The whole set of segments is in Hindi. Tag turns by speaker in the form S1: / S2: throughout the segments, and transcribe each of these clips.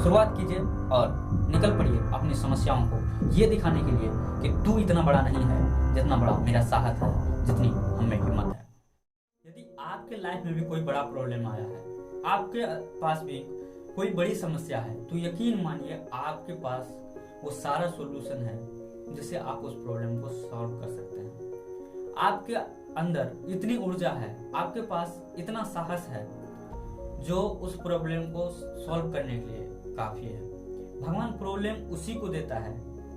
S1: शुरुआत कीजिए और निकल पड़िए अपनी समस्याओं को ये दिखाने के लिए कि तू इतना बड़ा नहीं है जितना बड़ा मेरा साहस है, जितनी हम में हिम्मत है। यदि आपके लाइफ में भी कोई बड़ा प्रॉब्लम आया है, आपके पास भी कोई बड़ी समस्या है, तो यकीन मानिए आपके पास वो सारा सॉल्यूशन है जिससे आप उस प्रॉब्लम को सॉल्व कर सकते हैं। आपके अंदर इतनी ऊर्जा है, आपके पास इतना साहस है जो उस प्रॉब्लम को सॉल्व करने के लिए काफी है। भगवान प्रॉब्लम उसी को देता है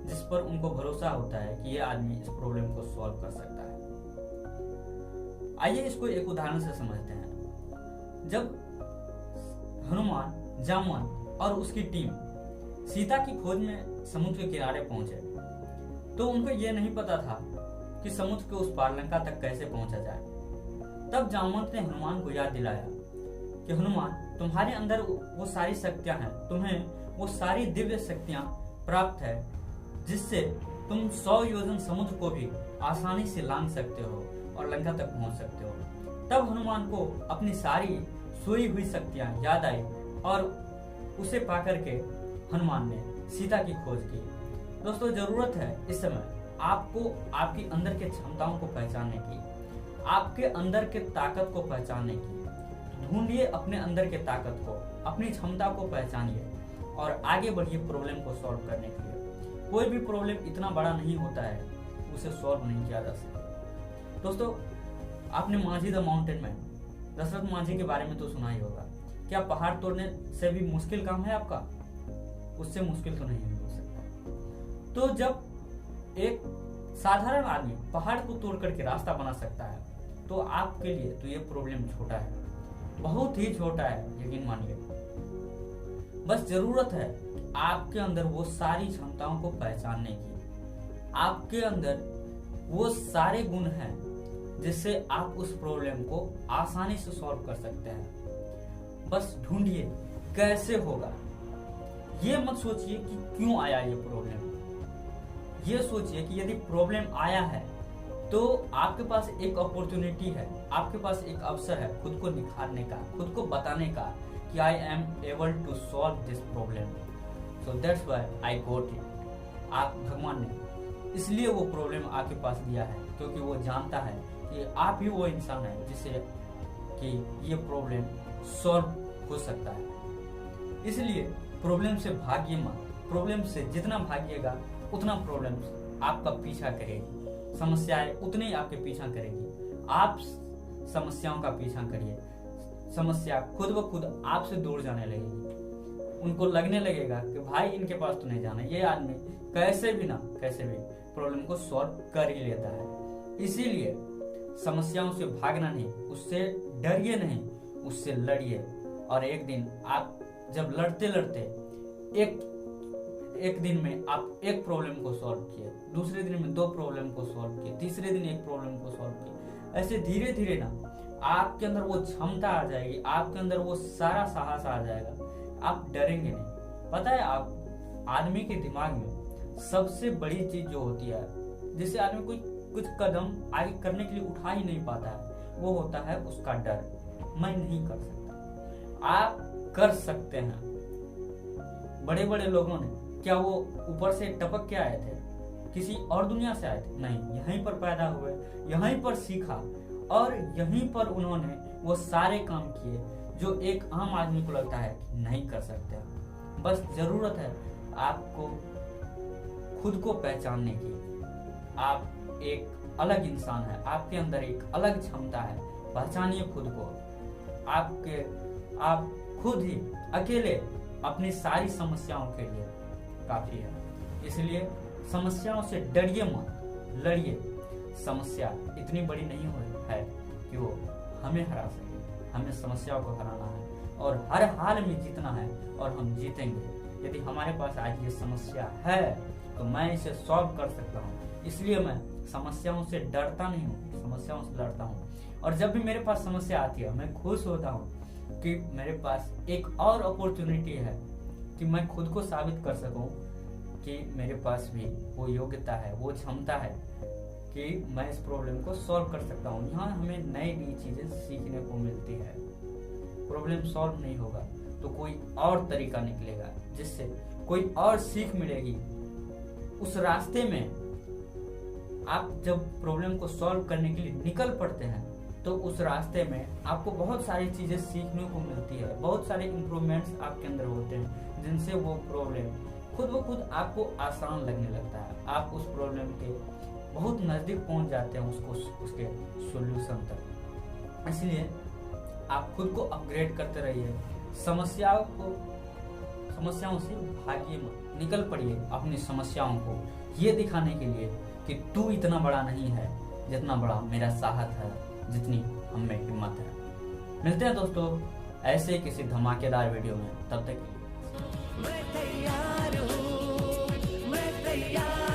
S1: जिस पर उनको भरोसा होता है कि ये आदमी इस प्रॉब्लम को सॉल्व कर सकता है। आइए इसको एक उदाहरण से समझते हैं। जब हनुमान, जामवन और उसकी टीम सीता की खोज में समुद्र के किनारे पहुंचे तो उनको यह नहीं पता था कि समुद्र के उस पार लंका तक कैसे पहुंचा जाए। तब जामवंत ने हनुमान को याद दिलाया कि हनुमान, तुम्हारे अंदर वो सारी शक्तियां हैं, तुम्हें वो सारी दिव्य शक्तियां प्राप्त है जिससे तुम 100 योजन समुद्र को भी आसानी से लांघ सकते हो और लंका तक पहुंच सकते हो। तब हनुमान को अपनी सारी सोई हुई शक्तियां याद आई और उसे पाकर के हनुमान ने सीता की खोज की। दोस्तों, जरूरत है इस समय आपको आपकी अंदर के क्षमताओं को पहचानने की, आपके अंदर के ताकत को पहचानने की। ढूंढिए अपने अंदर के ताकत को, अपनी क्षमता को पहचानिए और आगे बढ़िए प्रॉब्लम को सॉल्व करने के लिए। कोई भी प्रॉब्लम इतना बड़ा नहीं होता है उसे सॉल्व नहीं किया जा सकता। दोस्तों, आपने Manjhi the mountain man, Dasharath Manjhi के बारे में तो सुना ही होगा। क्या पहाड़ तोड़ने से भी मुश्किल काम है आपका? उससे मुश्किल तो नहीं हो सकता। तो जब एक साधारण आदमी पहाड़ को तोड़ करके रास्ता बना सकता है तो आपके लिए तो ये प्रॉब्लम छोटा है, बहुत ही छोटा है, यकीन मानिए। बस जरूरत है आपके अंदर वो सारी क्षमताओं को पहचानने की, आपके अंदर वो सारे गुण हैं जिससे आप उस प्रॉब्लम को आसानी से सॉल्व कर सकते हैं। बस ढूंढिए कैसे होगा। ये मत सोचिए कि क्यों आया ये प्रॉब्लम, ये सोचिए कि यदि प्रॉब्लम आया है तो आपके पास एक अपॉर्चुनिटी है, आपके पास एक अवसर है खुद को निखारने का, खुद को बताने का कि I am able to solve this problem, so that's why I got it. आप भगवान ने इसलिए वो प्रॉब्लम आपके पास दिया है क्योंकि वो जानता है कि आप ही वो इंसान है जिससे कि ये प्रॉब्लम सॉल्व हो सकता है। इसलिए प्रॉब्लम से भागिए मत। प्रॉब्लम से जितना भागिएगा उतना प्रॉब्लम आपका पीछा करेगी, समस्याएं उतनी ही आपके पीछा करेगी। आप समस्याओं का पीछा करिए, समस्या खुद ब खुद आपसे दूर जाने लगेगी। उनको लगने लगेगा कि भाई इनके पास तो नहीं जाना, ये आदमी कैसे भी प्रॉब्लम को सॉल्व कर ही लेता है। इसीलिए समस्याओं से भागना नहीं, उससे डरिए नहीं, उससे लड़िए। और एक दिन आप जब लड़ते लड़ते एक दिन में आप एक प्रॉब्लम को सॉल्व किए, दूसरे दिन में 2 प्रॉब्लम को सॉल्व किए, तीसरे दिन एक प्रॉब्लम को सॉल्व किए, ऐसे धीरे धीरे ना आपके अंदर वो क्षमता आ जाएगी, आपके अंदर वो सारा साहस आ जाएगा, आप डरेंगे नहीं। पता है, आप आदमी के दिमाग में सबसे बड़ी चीज जो होती है जिससे आदमी कोई कुछ कदम आगे करने के लिए उठा ही नहीं पाता है, वो होता है उसका डर। मैं नहीं कर सकता, आप कर सकते हैं। बड़े बड़े लोगों ने क्या वो ऊपर से टपक के आए थे, किसी और दुनिया से आए थे? नहीं, यहीं पर पैदा हुए, यहीं पर सीखा और यहीं पर उन्होंने वो सारे काम किए जो एक आम आदमी को लगता है कि नहीं कर सकते। बस जरूरत है आपको खुद को पहचानने की। आप एक अलग इंसान है, आपके अंदर एक अलग क्षमता है, पहचानिए खुद को। आप खुद ही अकेले अपनी सारी समस्याओं के लिए काफी है। इसलिए समस्याओं से डरिए मत, लड़िए। समस्या इतनी बड़ी नहीं है कि वो हमें हरा सके। हमें समस्याओं को हराना है और हर हाल में जीतना है और हम जीतेंगे। यदि हमारे पास आज ये समस्या है तो मैं इसे सॉल्व कर सकता हूँ। इसलिए मैं समस्याओं से डरता नहीं हूँ, समस्याओं से लड़ता हूँ। और जब भी मेरे पास समस्या आती है मैं खुश होता हूँ कि मेरे पास एक और अपॉर्चुनिटी है कि मैं खुद को साबित कर सकूं कि मेरे पास भी वो योग्यता है, वो क्षमता है कि मैं इस प्रॉब्लम को सॉल्व कर सकता हूँ। यहाँ हमें नई नई चीजें सीखने को मिलती है। प्रॉब्लम सॉल्व नहीं होगा तो कोई और तरीका निकलेगा, जिससे कोई और सीख मिलेगी। उस रास्ते में आप जब प्रॉब्लम को सॉल्व करने के लिए निकल पड़ते हैं तो उस रास्ते में आपको बहुत सारी चीजें सीखने को मिलती है, बहुत सारे इम्प्रूवमेंट्स आपके अंदर होते हैं, जिनसे वो प्रॉब्लम खुद ब खुद आपको आसान लगने लगता है। आप उस प्रॉब्लम के बहुत नजदीक पहुंच जाते हैं उसके सॉल्यूशन तक। इसलिए आप खुद को अपग्रेड करते रहिए, समस्याओं से भागिए मत, निकल पड़िए अपनी समस्याओं को ये दिखाने के लिए कि तू इतना बड़ा नहीं है जितना बड़ा मेरा साहस है, जितनी हम में हिम्मत है। मिलते हैं दोस्तों ऐसे किसी धमाकेदार वीडियो में, तब तक के लिए
S2: मैं तैयार हूँ, मैं तैयार